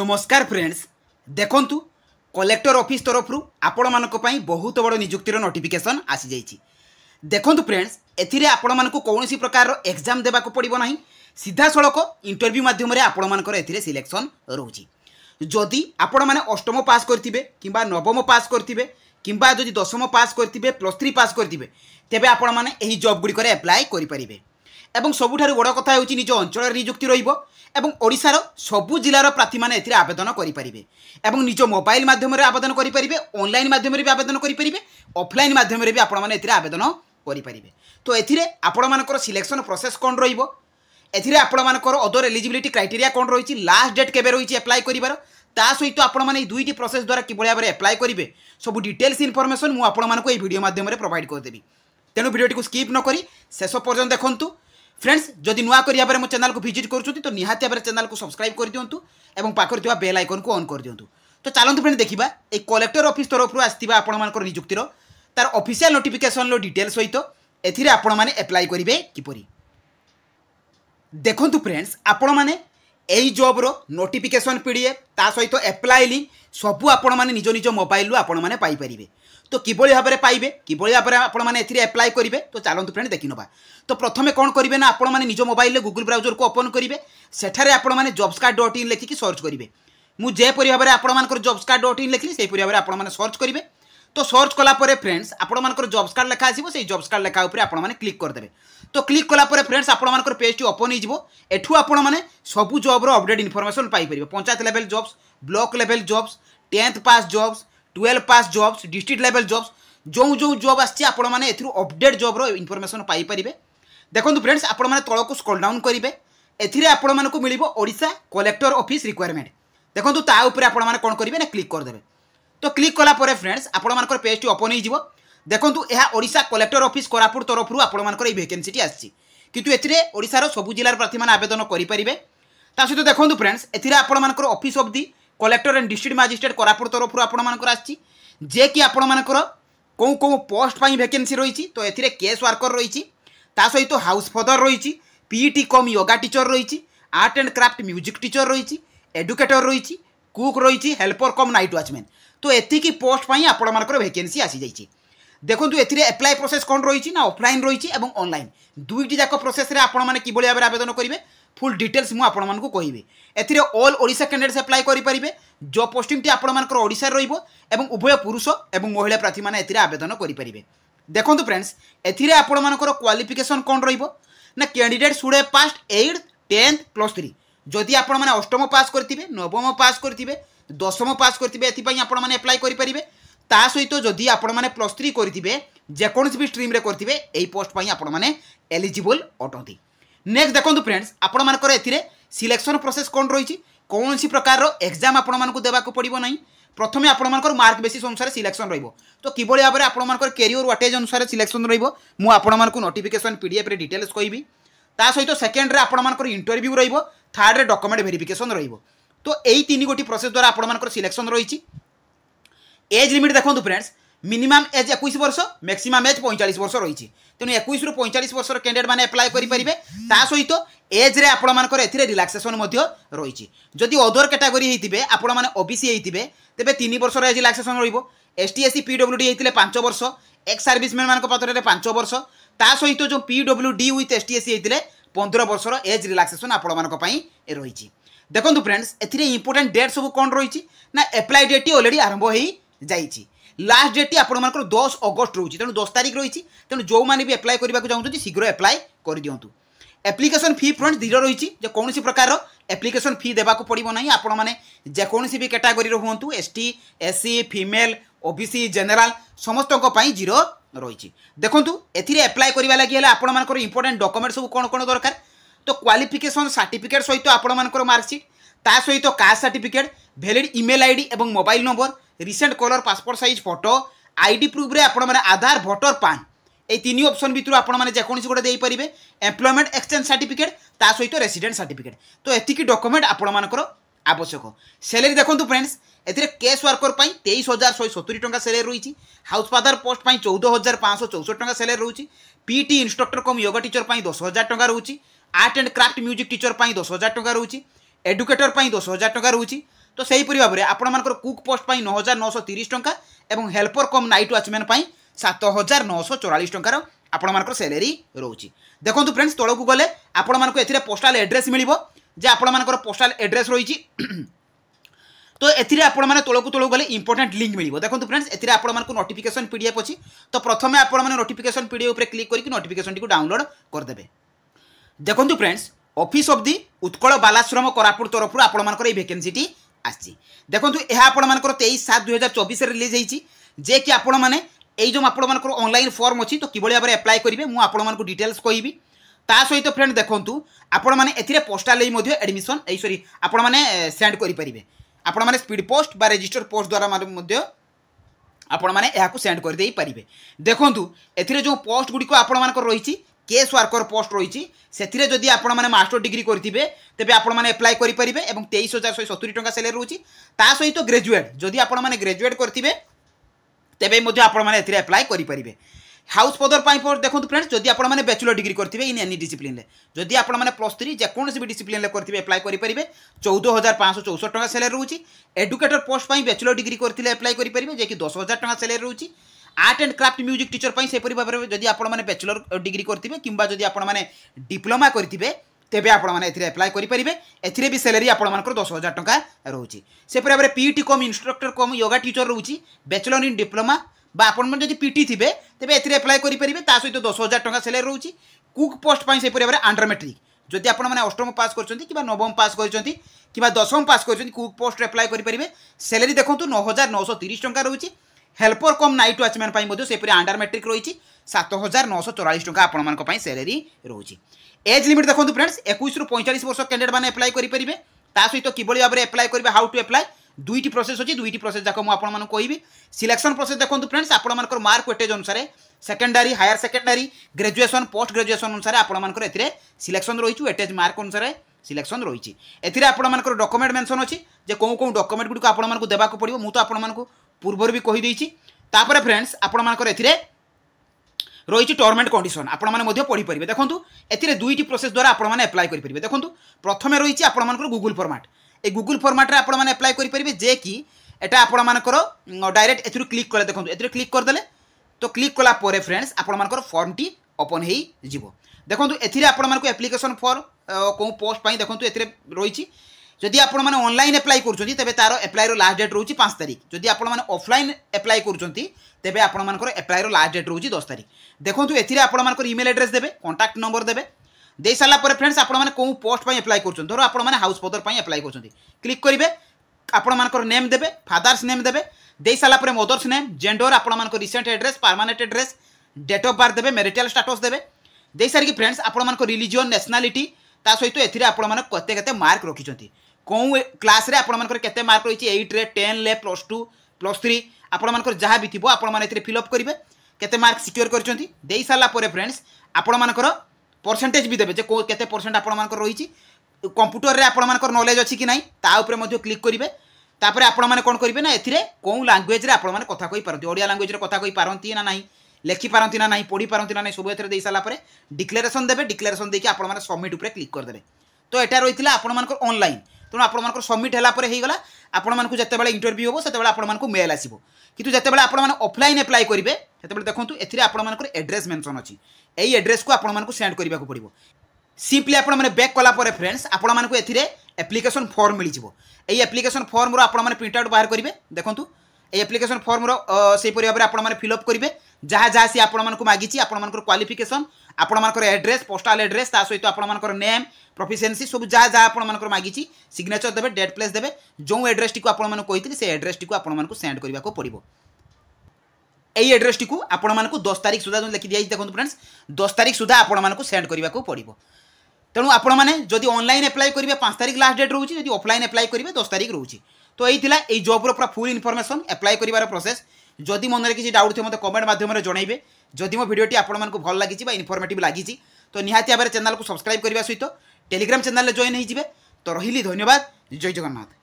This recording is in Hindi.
नमस्कार फ्रेंड्स देखंतु कलेक्टर ऑफिस तरफ आपण मानक पई बहुत बड़ नियुक्तिर नोटिफिकेशन आसी जाइछि। देखंतु फ्रेंड्स एथिरे आपण मानक कौनसी प्रकार एग्जाम देबा को पड़िबो नाही, सीधा सड़क इंटरव्यू माध्यम रे आपण मानकर एथिरे सिलेक्शन रहउछि। जदि आपण माने अष्टम पास करथिबे किंबा नवम पास करथिबे किंबा जदि दशम पास करथिबे +3 पास करथिबे तेबे आपण माने एही जॉब गुडी करे अप्लाई करि परिबे। एवं सबुठारु बड़ कथा होछि निज अंचल नियुक्ति रहिबो एवं ओडिशार सबु जिलार प्रार्थी माने एथिरे आवेदन करि परिबे एवं निज मोबाइल माध्यम रे आवेदन करि परिबे, ऑनलाइन माध्यम रे भी आवेदन करि परिबे, ऑफलाइन माध्यम रे भी आपण माने एथिरे आवेदन करि परिबे। तो एथिरे आपण मानकर सिलेक्शन प्रोसेस कोन रहिबो, एथिरे आपण मानकर अदर एलिजिबिलिटी क्राइटेरिया कोन रहिछि, लास्ट डेट केबे रहिछि अप्लाई करिवार, ता सहित आपण माने दुईटी प्रोसेस द्वारा कि भाबरे अप्लाई करिवे सब डिटेल्स इनफॉरमेशन मु आपण मानको ए वीडियो माध्यम रे प्रोवाइड कर देबी। तेनु वीडियोटी को स्किप न करी शेष पर्यंत देखंतु। फ्रेंड्स जदि नुआ करिया बारे मो चैनल को विजिट करूछुती तो निहाती भाबरे चैनल को सब्सक्राइब कर दियंतु एवं पाखर थिबा बेल आइकन को ऑन कर दियंतु। तो चलंतु फ्रेंड देखिबा ए कलेक्टर ऑफिस तरफ आस्थिबा आपण मानकर नियुक्तिर तार ऑफिशियल नोटिफिकेशन लो डिटेल्स सहित एथिरे आपण माने अप्लाई करिवे किपरि। देखंतु फ्रेंड्स आपण माने एई जॉब रो नोटिफिकेशन पीडीएफ ता सहित अप्लाई लिंक सबु आपण माने निज निज मोबाइल लो आपण माने पाई परिबे। तो किभଳି भाबरे पाइबे, किभଳି भाबरे आपण माने एथिरे अप्लाई करिवे तो चलंतु फ्रेंड देखि नबा। तो प्रथमे कोन करिवे ना आपण माने निज मोबाइल ले गूगल ब्राउजर को ओपन करिवे, सेठारे आपण माने jobscard.in लेखिकी सर्च करिवे। मु जे परि भाबरे आपण मानकर jobscard.in लेखिली सेही परि भाबरे आपण माने सर्च करिवे। तो सर्च कला परे फ्रेंड्स आपण मानकर जॉब्स कार्ड लेखा आसीबो, सेही जॉब्स कार्ड लेखा ऊपर आपण माने क्लिक कर देबे। तो क्लिक कला परे फ्रेंड्स आपण मानकर पेज टी ओपन हो जिवो। एठु आपण माने सबु जॉब रो अपडेट इन्फॉर्मेशन पाई परिबे, panchayat level jobs, block level jobs, 10th pass jobs, 12 pass jobs, district level jobs, जो जो जॉब आछि आपण माने एथु अपडेट जॉब रो इन्फॉर्मेशन पाई परिबे। देखंतु फ्रेंड्स आपण माने तळ को स्क्रॉल डाउन करिवे, एथिरे आपण मानको मिलिबो ओडिशा कलेक्टर ऑफिस रिक्वायरमेंट। देखंतु ता ऊपर आपण माने कोन करिवे ना क्लिक कर देबे। तो क्लिक कला परे फ्रेंड्स आपण मानकर पेज टी ओपन हो जिवो। देखंतु एहा ओडिशा कलेक्टर ऑफिस कोरापुट तरफ आपण मानकर ए वैकेंसी टी आछि, किंतु एथिरे ओडिसा रो सबु जिल्लार प्रार्थी माने आवेदन करि परिबे। ता सहित देखंतु फ्रेंड्स एथिरे आपण मानकर office of the collector and district magistrate Koraput तरफ आपण मानकर आछि, जे कि आपण मानकर को पोस्ट पई वैकेंसी रहिछि। तो एथिरे केस वर्कर रहिछि, ता सहित हाउस फादर रहिछि, पीईटी कम योगा टीचर रहिछि, art and craft music teacher रहिछि, एडुकेटर रहिछि, कुक रहिछि, हेल्पर कम नाइट वॉचमैन। तो एतिकी पोस्ट पई आपण मानकर वैकेंसी आसी जाइछि। देखंतु एथिरे अप्लाई प्रोसेस कोन रहिछि ना ऑफलाइन रहिछि एवं ऑनलाइन दुईटी जाक प्रोसेस रे आपण माने किबळी भाबरे आवेदन करिवे फुल डिटेल्स मु आपण मानकु कहिबे। एथिरे ऑल ओडिशा कैंडिडेट्स अप्लाई करि परिबे। जो पोस्टिंग टी आपण मानकर ओडिसा रहिबो एवं उभय पुरुष एवं महिला प्रार्थी माने एथिरे आवेदन करि परिबे। देखंतु फ्रेंड्स एथिरे आपण मानकर क्वालिफिकेशन कोन रहिबो ना candidate should have passed 8th 10th +3। जदि आपण माने अष्टम पास करथिबे, नवम पास करथिबे, दशम पास करथिबे एथि आपण माने अप्लाई करि परिबे। ता सहित जदि आपण माने +3 करथिबे जे कोनसी भी स्ट्रीम रे करथिबे एई पोस्ट पई आपण माने एलिजिबल अटंती। नेक्स्ट देखंतु फ्रेंड्स आपण मानकर एथिरे सिलेक्शन प्रोसेस कोन रहिछि, कोनसी प्रकार रो एग्जाम आपण मानको देबा को पड़िबो नाही। प्रथमे आपण मानकर मार्क बेसिस अनुसार सिलेक्शन रहिबो। तो किबळी भाबरे आपण मानकर कैरियर वाटेज अनुसार सिलेक्शन रहिबो मु आपण मानको नोटिफिकेशन पीडीएफ रे डिटेल्स कहबी। ता सहित सेकंड रे आपण मानकर इंटरव्यू रहिबो, थर्ड रे डॉक्यूमेंट वेरिफिकेशन रहिबो। तो एई तीन गोटी प्रोसेस द्वारा आपण मानकर सिलेक्शन रहिछि। एज लिमिट देखंतु फ्रेंड्स मिनिमम एज 21 वर्ष, मैक्सिमम एज 45 वर्ष रहिछि। तेनु 21 रु 45 वर्ष कैंडिडेट माने अप्लाई करि परिबे। ता सहित एज रे आपण मानकर एथिरे रिलैक्सेशन मध्य रहिछि। जदि अदर कैटेगरी हेतिबे आपण माने ओबीसी हेतिबे तेबे 3 वर्ष रे एज रिलैक्सेशन रहिबो। एसटी एससी पीडब्ल्यूडी हेतिले 5 वर्ष, एक्स सर्विसमैन मानक पात्रे 5 वर्ष, ता सहित जो पीडब्ल्यूडी विथ एसटी एससी हेतिले 15 वर्ष रो एज रिलैक्सेशन आपण मानक पई रहिछि। देखंतु फ्रेंड्स एथिरे इंपोर्टेंट डेट सब कोन रहिछि ना अप्लाई डेट ऑलरेडी आरंभ होई जाइछि। लास्ट डेट आपण मानकर 10 अगस्त रहुछि, तेनु 10 तारिख रहिछि। तेनु जो माने भी अप्लाई करबा को चाहउछथि शीघ्र अप्लाई कर दियंतु। एप्लिकेशन फी फ्रंट 0 रहिछि, जे कोनसी प्रकार एप्लिकेशन फी देबा को पड़िबो नाही। आपण माने जे कोनसी भी कैटेगरी रो हुंतु ST SC female OBC general समस्त को पई 0 रहिछि। देखंतु एथिरे अप्लाई करबा लागि हला आपण मानकर इंपोर्टेंट डॉक्यूमेंट सब कोन कोन दरकार। तो क्वालिफिकेशन सर्टिफिकेट सहित आपण मानकर मार्कशीट, ता सहित caste certificate, valid email ID एवं mobile number, recent colour passport size photo, ID proof रे आपण माने आधार वोटर पान ए तीन ऑप्शन भितर आपण माने जे कोनसी गोटे देई परिबे। एम्प्लॉयमेंट एक्सचेंज सर्टिफिकेट ता सहित रेसिडेंट सर्टिफिकेट। तो एतिकी डॉक्यूमेंट आपण मानकर आवश्यक। सैलरी देखंतु फ्रेंड्स एथिरे केस वर्कर पई 23170 टंका सैलरी रहिछि। हाउस फादर पोस्ट पई 14564 टंका सैलरी रहुछि। PT instructor cum yoga teacher पई 10000 टंका रहुछि। Art and craft music teacher पई 10000 टंका रहुछि। एडुकेटर पई 10000 टंका रहुछि। तो सहीपरि भाव में आपर कुक पोस्ट 9,930 टंका और helper cum night watchman 7,944 टंकार आपर salary रोचे। देखो फ्रेंड्स तौक गले आपको पोस्टाल एड्रेस मिल जे आपर पोस्टाल एड्रेस रही तो एथिरे आपण माने तळकु गले इंपोर्टेंट लिंक मिलिबो। देखंतु फ्रेंड्स एथिरे आपण मानकु नोटिफिकेशन पीडीएफ अछि तो प्रथमे आपण माने नोटिफिकेशन पीडीएफ ऊपर क्लिक करके नोटिफिकेशन टी को डाउनलोड कर देबे। देखंतु friends office of the Utkal Balashram Koraput तरफ आपण मानकर ए वैकेंसी टी आछि। देखंतु एहा आपण मानकर 23/7/2024 रे रिलीज हेछि जे कि आपण माने एई जो आपण मानकर ऑनलाइन फॉर्म अछि तो किबळी भाबरे अप्लाई करिवे मु आपण मानकु डिटेल्स कहबी। ता सहित फ्रेंड देखंतु आपण माने एथिरे पोस्टाल ए मध्ये एडमिशन ए सॉरी आपण माने सेंड करि परिबे। आपण माने स्पीड पोस्ट बा रजिस्टर पोस्ट द्वारा मध्य आपण माने एहाकु सेंड कर देई परिबे। देखंतु एथिरे जो पोस्ट गुडी को आपण मानकर रहिछि केस वर्कर पोस्ट रहिछि सेथिरे जदि आपण माने मास्टर डिग्री करथिबे तेबे आपण माने अप्लाई करि परिबे एवं 23,170 टंका सैलरी रहउछि। ता सहित ग्रेजुएट जदि आपण माने ग्रेजुएट करथिबे तेबे मध्ये आपण माने एथिरे अप्लाई करि परिबे। हाउस पदर पाई पोस्ट देखो फ्रेंड्स जदि आपण माने बैचलर डिग्री करथिबे इन एनी डिसिप्लिन ले जदि आपण माने +3 जे कोनोसी भी डिसिप्लिन ले करथिबे अप्लाई करि परिबे 14,564 टंका सैलरी रहउछि। एडुकेटर पोस्ट पाई बैचलर डिग्री करथिले अप्लाई करि परिबे जे कि 10,000 टंका सैलरी रहउछि। Art and craft music teacher पाई सेपरि भाबरे जदि आपण माने बैचलर डिग्री करथिबे किंबा जदि आपण माने डिप्लोमा करथिबे तेबे आपण माने एथिरे अप्लाई करि परिबे। एथिरे भी सैलरी आपण मानकर 10,000 टंका रहउछि। सेपरि भाबरे PT cum instructor cum yoga teacher रहउछि बैचलर इन डिप्लोमा बा आपण जदि पीटी थिबे तेबे एथिरे अप्लाई करि परिबे। ता सहित 10,000 टंका सैलरी रहउछि। कुक पोस्ट पाई सेपरि भाबरे अंडर मैट्रिक जदि आपण माने अष्टम पास करछंती किबा नवम पास करछंती किबा दशम पास करछंती कुक पोस्ट रे अप्लाई करि परिबे। सैलरी देखंतु 9,930 टंका रहउछि। हेल्पर कम नाइट वाचमैन पाई मध्ये सेपरि अंडर मैट्रिक रहिछि 7,944 टंका आपण मानक पाई सैलरी रहउछि। एज लिमिट देखंतु फ्रेंड्स 21 रु 45 वर्ष कैंडिडेट माने अप्लाई करि परिबे। ता सहित किबळी भाबरे अप्लाई करिवे हाउ टू अप्लाई दुईटी प्रोसेस अछि दुईटी प्रोसेस जाक मु आपण मानक कहबी। सिलेक्शन प्रोसेस देखंतु फ्रेंड्स आपण मानकर मार्क वेटेज अनुसार secondary higher secondary graduation post graduation अनुसार आपण मानकर एथिरे सिलेक्शन रहिछु वेटेज मार्क अनुसार सिलेक्शन रहिछि। एथिरे आपण मानकर डॉक्यूमेंट मेंशन अछि जे कोन डॉक्यूमेंट गुडी को आपण मानक देबाको पड़िबो मु तो आपण मानक पूर्वर भी कहि दैछि। तापर फ्रेंड्स आपण मानकर एथिरे रही टर्म एंड कंडीशन आपण माने मध्ये पढ़ी परिबे। देखंतु एथिरे दुईटी प्रोसेस द्वारा आपण माने अप्लाई करि परिबे। देखंतु प्रथमे रही आपण मानकर गूगल फॉर्मेट ए गूगल फॉर्मेट रे आपण माने अप्लाई करि परिबे जे कि एटा आपण मानकर डायरेक्ट एथिरु क्लिक करले देखंतु एथिरे क्लिक कर देले तो क्लिक कला परे फ्रेंड्स आपण मानकर फॉर्म टी ओपन हेई जिवो। देखंतु एथिरे आपण मानकर एप्लीकेशन फॉर को पोस्ट पाई देखंतु एथिरे रही जदि आपण माने ऑनलाइन अप्लाई करूछंती तेबे तारो अप्लाई रो लास्ट डेट रहउची 5 तारिख जदि आपण माने ऑफलाइन अप्लाई करूछंती तेबे आपण मानकर अप्लाई रो लास्ट डेट रहउची 10 तारिख। देखंतु एथिरे आपण मानकर ईमेल एड्रेस देबे कांटेक्ट नंबर देबे दे साला पर फ्रेंड्स आपण माने को पोस्ट पाई अप्लाई करूछन धरो आपण माने हाउस पदर पाई अप्लाई करूछंती क्लिक करिवे आपण मानकर नेम देबे फादर्स नेम देबे दे साला पर मदर्स नेम जेंडर आपण मानकर recent address permanent address date of birth देबे मैरिटल स्टेटस देबे दे सारी की फ्रेंड्स आपण मानकर रिलीजन नेशनलिटी ता सहित एथिरे आपण माने कते कते मार्क रखिछंती को क्लास रे आपण मानकर केते मार्क रहिछि 8 रे 10 ले +2 +3 आपण मानकर जहा भी थिबो आपण माने एथिरे फिल अप करिवे केते मार्क सिक्योर करछंती देई साला परे फ्रेंड्स आपण मानकर परसेंटेज भी देबे जे को केते परसेंट आपण मानकर रहिछि कंप्यूटर रे आपण मानकर नॉलेज अछि कि नाही ता ऊपर मध्ये क्लिक करिवे। तापर आपण माने कोन करिवे ना एथिरे को लैंग्वेज रे आपण माने कथा कहि पारंती ओडिया लैंग्वेज रे कथा कहि पारंती ना नाही लेखि पारंती ना नाही पढी पारंती ना नाही सब एथिरे देई साला परे डिक्लेरेशन देबे डिक्लेरेशन देकी आपण माने सबमिट ऊपर क्लिक कर देबे। तो एटा रहितला आपण मानकर ऑनलाइन तेणु आप सबमिट है होगा आपको जिते इंटरव्यू हम से आपको मेल आसो कि जिते आप ऑफलाइन अप्लाई करेंगे से देखो ए आप एड्रेस मेंशन अच्छी यही एड्रेस को आपको सेंड करने को पड़ो सिंपली आप बैक कलापर फ्रेंड्स आपको एप्लिकेशन फॉर्म मिल जाए एप्लिकेशन फॉर्म आप प्रिंट आउट बाहर करेंगे देखो ये एप्लिकेशन फॉर्म से भाव में आप फिलअप करेंगे जहाँ जहाँ सी आपको मागी आपर क्वालिफिकेशन आपर एड्रेस पोस्टाल एड्रेस ता सहित आपर नेम प्रोफिशिएंसी सब जहाँ जहाँ आपर मागी सिग्नेचर देवे डेट प्लेस देवे जो एड्रेस टी आपको से एड्रेस टी आपको सेंड करने को पड़ो यही एड्रेस टी आपको 10 तारिख सुधा लिखी दिखाई देखो फ्रेंड्स 10 तारिख सुधा आपको सेंड करने को पड़ो। तेणु आपने जदि ऑनलाइन अप्लाई करेंगे 5 तारिख लास्ट डेट रोचे जदि ऑफलाइन अप्लाई करेंगे 10 तारिख रोचे। तो यही जॉब्र पूरा फुल इनफॉरमेशन अप्लाई कर प्रोसेस जदि मन में किसी डाउट थे मतलब कमेंट माध्यम जनइबे जदि मो वीडियोटी आपको भल लगी इनफॉर्मेटिव लगी तो निहाती भाव चैनल को सब्सक्राइब करने सहित टेलीग्राम चैनल जॉइन हो तो रही धन्यवाद। जय जगन्नाथ।